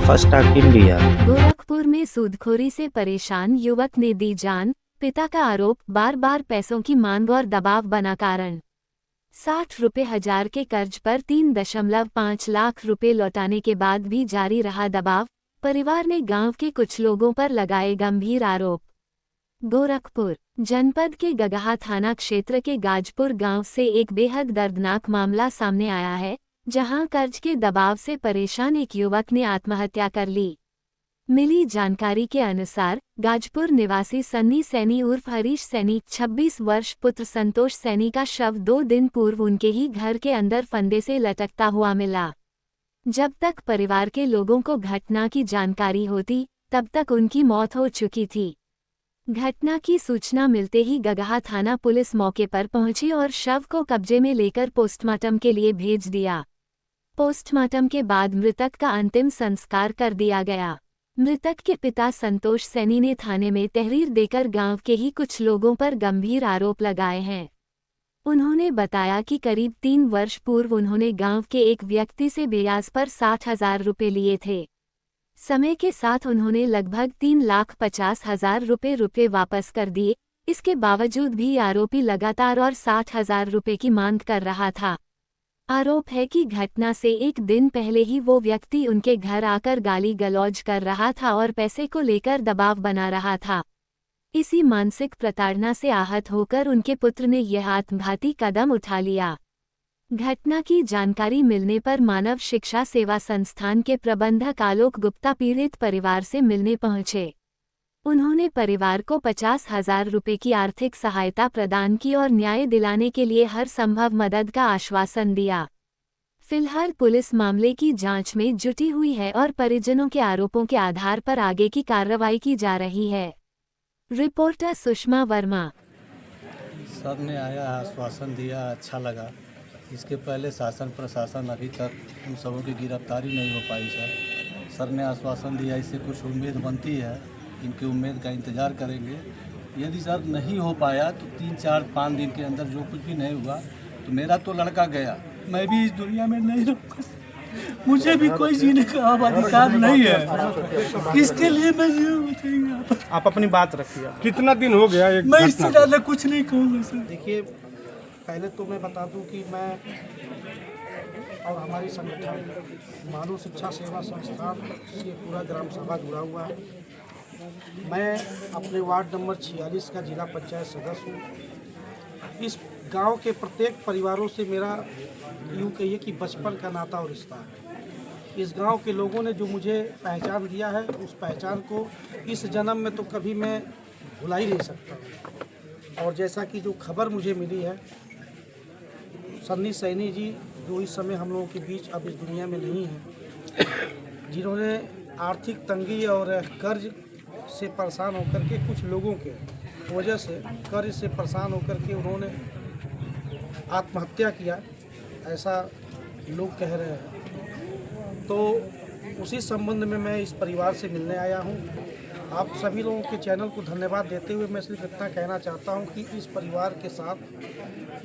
First टाक India. Gorakhpur में सूदखोरी से परेशान युवक ने दी जान, पिता का आरोप बार बार पैसों की मांग और दबाव बना कारण। 60 रुपये हजार के कर्ज पर 3.5 लाख रुपए लौटाने के बाद भी जारी रहा दबाव, परिवार ने गांव के कुछ लोगों पर लगाए गंभीर आरोप। गोरखपुर जनपद के गगहा थाना क्षेत्र के गाजपुर गांव से एक बेहद दर्दनाक मामला सामने आया है, जहां कर्ज के दबाव से परेशान एक युवक ने आत्महत्या कर ली। मिली जानकारी के अनुसार गाजपुर निवासी सन्नी सैनी उर्फ हरीश सैनी 26 वर्ष पुत्र संतोष सैनी का शव 2 दिन पूर्व उनके ही घर के अंदर फंदे से लटकता हुआ मिला। जब तक परिवार के लोगों को घटना की जानकारी होती, तब तक उनकी मौत हो चुकी थी। घटना की सूचना मिलते ही गगहा थाना पुलिस मौके पर पहुंची और शव को कब्जे में लेकर पोस्टमार्टम के लिए भेज दिया। पोस्टमार्टम के बाद मृतक का अंतिम संस्कार कर दिया गया। मृतक के पिता संतोष सैनी ने थाने में तहरीर देकर गांव के ही कुछ लोगों पर गंभीर आरोप लगाए हैं। उन्होंने बताया कि करीब 3 वर्ष पूर्व उन्होंने गांव के एक व्यक्ति से ब्याज पर 60,000 रुपये लिए थे। समय के साथ उन्होंने लगभग 3,50,000 रुपये वापस कर दिए। इसके बावजूद भी आरोपी लगातार और 60,000 रुपये की मांग कर रहा था। आरोप है कि घटना से एक दिन पहले ही वो व्यक्ति उनके घर आकर गाली गलौज कर रहा था और पैसे को लेकर दबाव बना रहा था। इसी मानसिक प्रताड़ना से आहत होकर उनके पुत्र ने यह आत्मघाती कदम उठा लिया। घटना की जानकारी मिलने पर मानव शिक्षा सेवा संस्थान के प्रबंधक आलोक गुप्ता पीड़ित परिवार से मिलने पहुंचे। उन्होंने परिवार को 50,000 रुपये की आर्थिक सहायता प्रदान की और न्याय दिलाने के लिए हर संभव मदद का आश्वासन दिया। फिलहाल पुलिस मामले की जांच में जुटी हुई है और परिजनों के आरोपों के आधार पर आगे की कार्रवाई की जा रही है। रिपोर्टर सुषमा वर्मा। सर ने आया आश्वासन दिया, अच्छा लगा। इसके पहले शासन प्रशासन अभी तक उन सबों की गिरफ्तारी नहीं हो पाई। सर ने आश्वासन दिया, इससे कुछ उम्मीद बनती है। इनकी उम्मीद का इंतज़ार करेंगे। यदि सर नहीं हो पाया तो 3, 4, 5 दिन के अंदर जो कुछ भी नहीं हुआ तो मेरा तो लड़का गया, मैं भी इस दुनिया में नहीं रहूँगा। मुझे भी कोई जीने का अब अधिकार नहीं है। किसके लिए मैं जीऊँ? आप अपनी बात रखिए। कितना दिन हो गया? मैं इससे ज़्यादा कुछ नहीं कहूँगा सर। देखिए, पहले तो मैं बता दूं कि मैं और हमारी संगठन मानव शिक्षा सेवा संस्थान से पूरा ग्राम सभा जुड़ा हुआ है। मैं अपने वार्ड नंबर 46 का जिला पंचायत सदस्य हूँ। इस गांव के प्रत्येक परिवारों से मेरा यूँ कहिए कि बचपन का नाता और रिश्ता है। इस गांव के लोगों ने जो मुझे पहचान दिया है, उस पहचान को इस जन्म में तो कभी मैं भुला ही नहीं सकता। और जैसा कि जो खबर मुझे मिली है, सन्नी सैनी जी जो इस समय हम लोगों के बीच अब इस दुनिया में नहीं हैं, जिन्होंने आर्थिक तंगी और कर्ज से परेशान होकर के कुछ लोगों के वजह से कर्ज से परेशान होकर के उन्होंने आत्महत्या किया, ऐसा लोग कह रहे हैं। तो उसी संबंध में मैं इस परिवार से मिलने आया हूं। आप सभी लोगों के चैनल को धन्यवाद देते हुए मैं सिर्फ इतना कहना चाहता हूं कि इस परिवार के साथ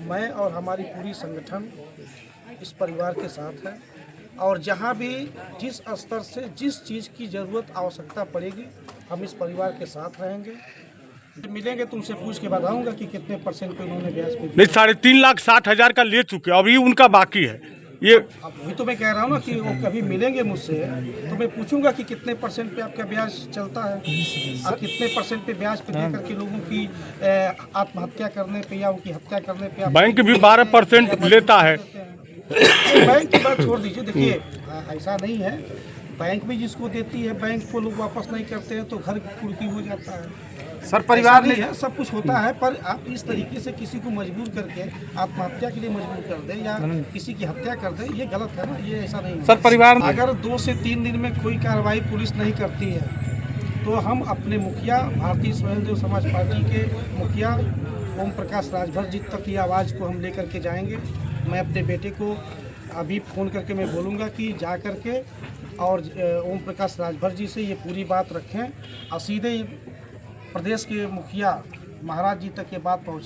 मैं और हमारी पूरी संगठन इस परिवार के साथ है, और जहां भी जिस स्तर से जिस चीज़ की ज़रूरत आवश्यकता पड़ेगी हम इस परिवार के साथ रहेंगे। मिलेंगे तो उनसे पूछ के बताऊंगा कि कितने % पे उन्होंने ब्याज पे। नहीं, 3,60,000 का ले चुके, अभी उनका बाकी है। ये अभी तो मैं कह रहा हूँ ना कि वो कभी मिलेंगे मुझसे तो मैं पूछूंगा कि कितने % पे आपका ब्याज चलता है और कितने % पे ब्याज पे देकर के लोगों की आत्महत्या करने पे या उनकी हत्या करने पे। बैंक भी 12% लेता है। बैंक की बात छोड़ दीजिए। देखिए, ऐसा नहीं है, बैंक भी जिसको देती है बैंक को लोग वापस नहीं करते हैं तो घर कुर्की हो जाता है। सर परिवार नहीं है, सब कुछ होता है, पर आप इस तरीके से किसी को मजबूर करके आत्महत्या के लिए मजबूर कर दें या किसी की हत्या कर दें, ये गलत है ना। ये ऐसा नहीं है। सर परिवार अगर 2 से 3 दिन में कोई कार्रवाई पुलिस नहीं करती है तो हम अपने मुखिया भारतीय स्वयंसेवक समाज पार्टी के मुखिया ओम प्रकाश राजभर जी तक की आवाज़ को हम लेकर के जाएंगे। मैं अपने बेटे को अभी फ़ोन करके मैं बोलूँगा कि जा कर के और ओम प्रकाश राजभर जी से ये पूरी बात रखें और सीधे प्रदेश के मुखिया महाराज जी तक ये बात पहुँचे।